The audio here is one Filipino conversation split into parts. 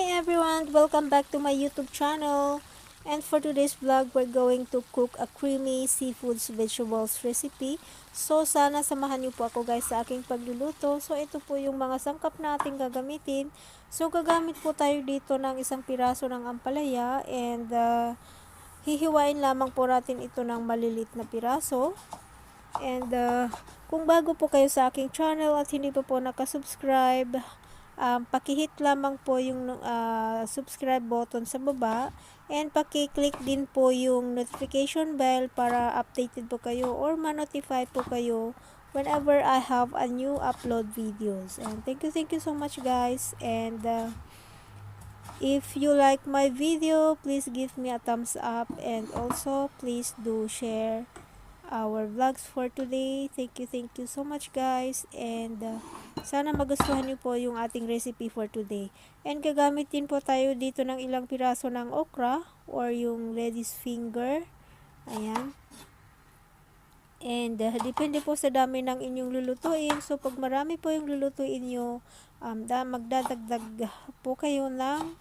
Hi everyone! Welcome back to my YouTube channel. And for today's vlog, we're going to cook a creamy seafoods vegetables recipe. So sana samahan niyo po ako guys sa aking pagluluto. So ito po yung mga sangkap na ating gagamitin. So gagamit po tayo dito ng isang piraso ng ampalaya and hihiwain lamang po natin ito ng malilit na piraso. And kung bago po kayo sa aking channel at hindi pa po nakasubscribe, paki-hit lamang po yung subscribe button sa baba and paki-click din po yung notification bell para updated po kayo or ma-notify po kayo whenever I have a new upload videos. And thank you so much guys. And if you like my video, please give me a thumbs up and also please do share our vlogs for today. Thank you so much guys. And sana magustuhan niyo po yung ating recipe for today. And gagamit din po tayo dito ng ilang piraso ng okra or yung lady's finger. Ayan. And depende po sa dami ng inyong lulutuin. So pag marami po yung lulutuin nyo, magdadagdag po kayo ng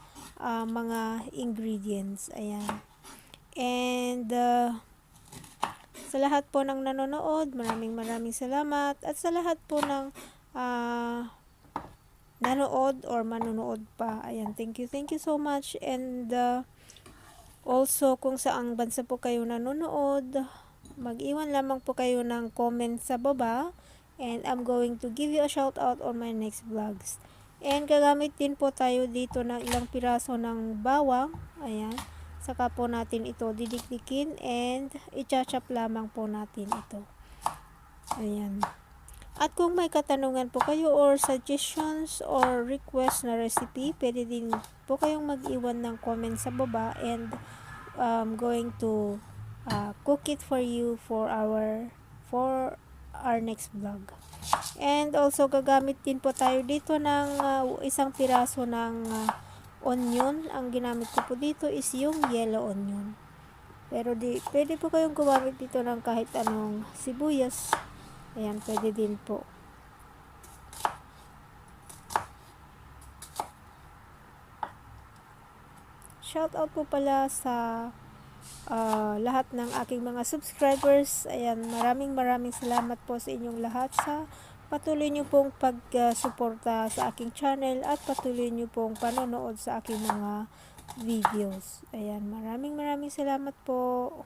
mga ingredients. Ayan. And sa lahat po ng nanonood, maraming salamat. At sa lahat po ng nanood or manonood pa, ayan, thank you so much. And also, kung saang bansa po kayo nanonood, mag-iwan lamang po kayo ng comment sa baba. And I'm going to give you a shout out on my next vlogs. And gagamit din po tayo dito ng ilang piraso ng bawang. Ayan. Saka po natin ito didikdikin and i-chop lamang po natin ito. Ayan. At kung may katanungan po kayo or suggestions or request na recipe, pwede din po kayong mag-iwan ng comment sa baba and I'm going to cook it for you for our next vlog. And also gagamit din po tayo dito ng isang piraso ng onion. Ang ginamit ko po dito is yung yellow onion. Pero pwede po kayong gumamit dito ng kahit anong sibuyas. Ayan, pwede din po. Shout out po pala sa lahat ng aking mga subscribers. Ayan, maraming salamat po sa inyong lahat sa patuloy nyo pong pag-suporta sa aking channel at patuloy nyo pong panonood sa aking mga videos. Ayan, maraming salamat po.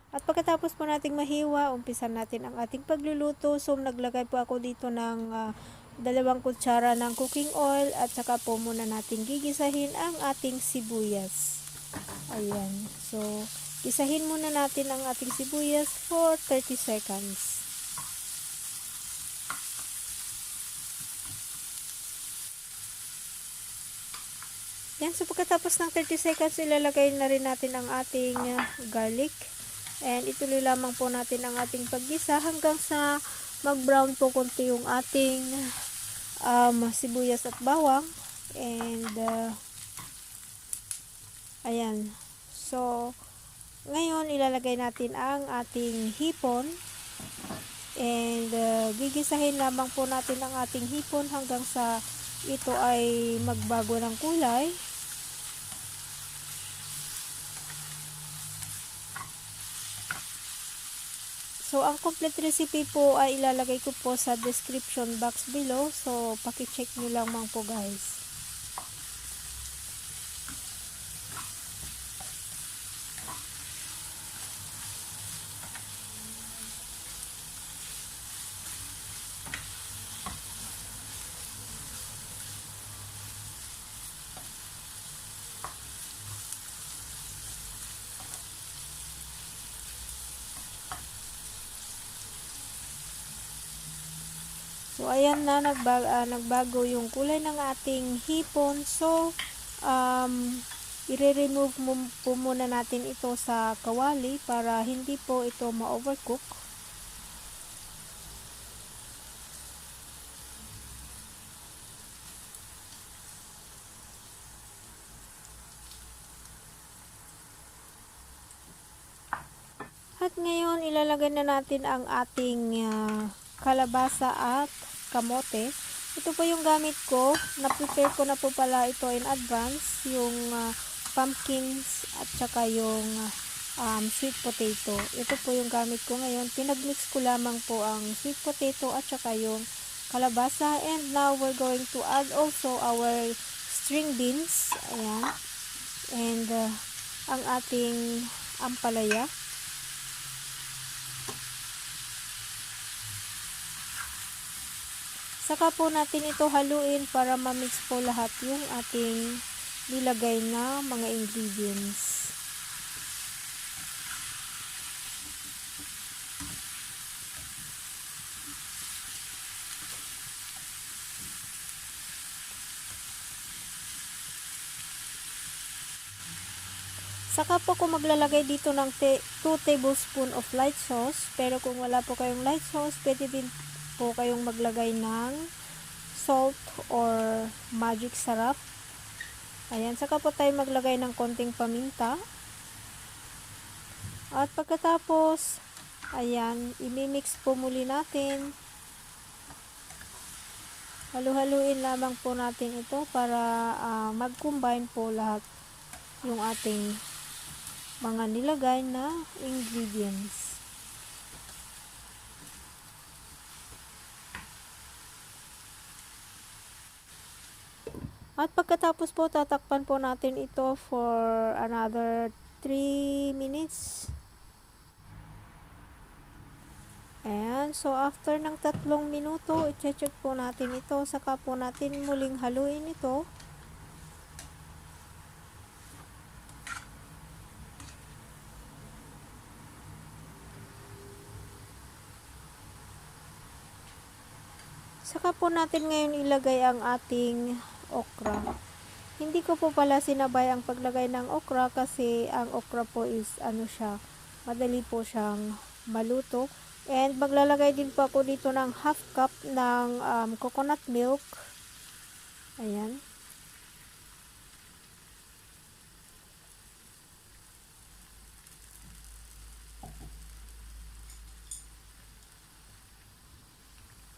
At pagkatapos po nating mahiwa, umpisan natin ang ating pagluluto. So, naglagay po ako dito ng 2 kutsara ng cooking oil at saka po muna natin gigisahin ang ating sibuyas. Ayan. So, gisahin muna natin ang ating sibuyas for 30 seconds. Yan, so pagkatapos ng 30 seconds, ilalagay na rin natin ang ating garlic. And ituloy lamang po natin ang ating paggisa hanggang sa mag-brown po konti yung ating sibuyas at bawang. And ayan. So, ngayon ilalagay natin ang ating hipon. And gigisahin lamang po natin ang ating hipon hanggang sa ito ay magbago ng kulay. So, ang complete recipe po ay ilalagay ko po sa description box below. So, paki-check nyo lamang po guys. So, ayan na, nagbago yung kulay ng ating hipon. So, i-remove po muna natin ito sa kawali para hindi po ito ma-overcook. At ngayon, ilalagay na natin ang ating kalabasa at kamote. Ito po yung gamit ko. Na-prepare ko na po pala ito in advance. Yung pumpkins at saka yung sweet potato. Ito po yung gamit ko ngayon. Pinagmix ko lamang po ang sweet potato at saka yung kalabasa. And now we're going to add also our string beans. Ayan. And ang ating ampalaya. Saka po natin ito haluin para ma-mix po lahat yung ating nilagay na mga ingredients. Saka po kung maglalagay dito ng 2 tablespoon of light sauce, pero kung wala po kayong light sauce, pwede din po kayong maglagay ng salt or magic sarap. Ayan, saka po tayo maglagay ng konting paminta. At pagkatapos, ayan, imimix po muli natin. Halu-haluin lamang po natin ito para mag-combine po lahat yung ating mga nilagay na ingredients. At pagkatapos po, tatakpan po natin ito for another 3 minutes. Ayan, so after ng 3 minuto, i-check po natin ito. Saka po natin muling haluin ito. Saka po natin ngayon ilagay ang ating okra. Hindi ko po pala sinabay ang paglagay ng okra kasi ang okra po is madali po siyang maluto. And maglalagay din po ako dito ng half cup ng coconut milk. Ayan.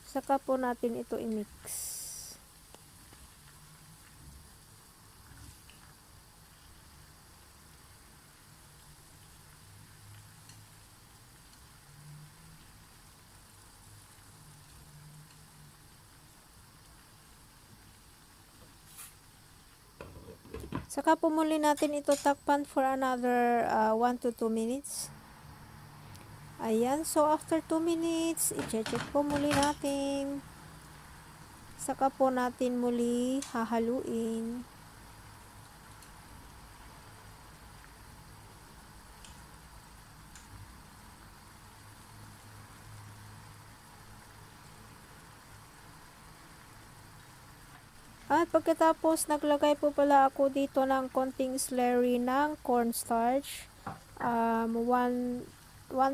Saka po natin ito i-mix. Saka po muli natin ito takpan for another 1 to 2 minutes. Ayan, so after 2 minutes, i-check po muli natin. Saka po natin muli hahaluin. At pagkatapos, naglagay po pala ako dito ng konting slurry ng cornstarch. 1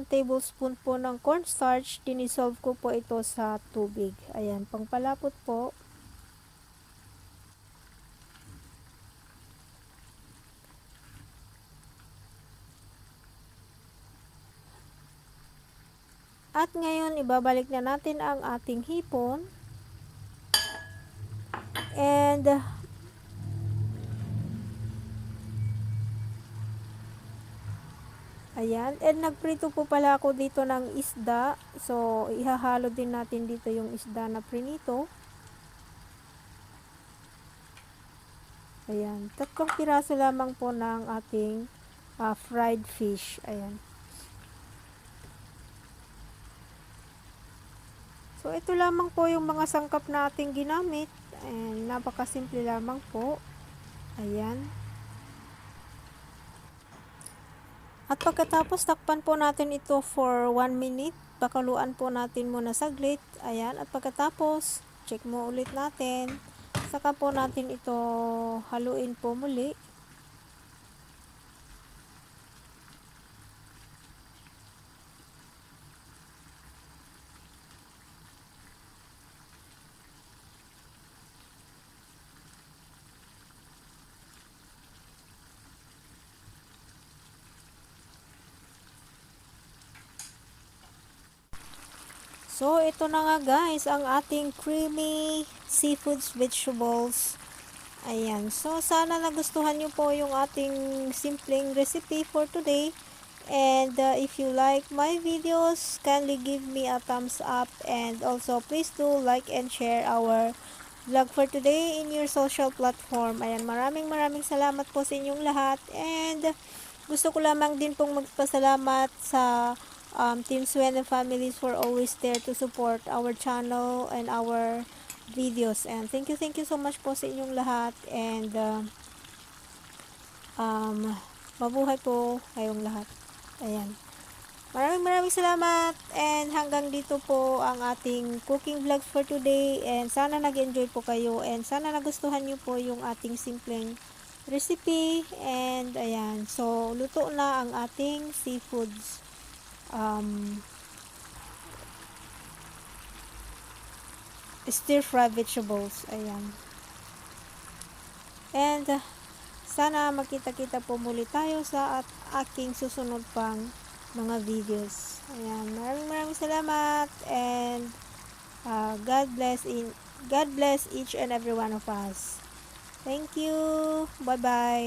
tablespoon po ng cornstarch, dinisolve ko po ito sa tubig. Ayan, pangpalapot po. At ngayon, ibabalik na natin ang ating hipon. And ayan, and nagprito po pala ako dito ng isda. So, ihahalo din natin dito yung isda na prinito. Ayan, 3 piraso lamang po ng ating fried fish. Ayan. So, ito lamang po yung mga sangkap na ating ginamit. And napakasimple lamang po. Ayan. At pagkatapos, takpan po natin ito for 1 minute. Pakuluan po natin muna saglit. Ayan. At pagkatapos, check mo ulit natin. Saka po natin ito haluin po muli. So, ito na nga guys, ang ating creamy seafoods, vegetables. Ayan. So, sana nagustuhan nyo po yung ating simpleng recipe for today. And if you like my videos, kindly give me a thumbs up. And also, please do like and share our vlog for today in your social platform. Ayan, maraming salamat po sa inyong lahat. And gusto ko lamang din pong magpasalamat sa Team Swen and families for always there to support our channel and our videos. And thank you so much po sa inyong lahat. And mabuhay po kayong lahat. Ayan. Maraming salamat, and hanggang dito po ang ating cooking vlog for today, and sana nag-enjoy po kayo, and sana nagustuhan nyo po yung ating simpleng recipe. And ayan, so luto na ang ating seafoods stir fry vegetables. Ayan. And sana magkita-kita po muli tayo sa aking susunod pang mga videos. Ayan, maraming salamat, and God bless each and every one of us. Thank you. Bye-bye.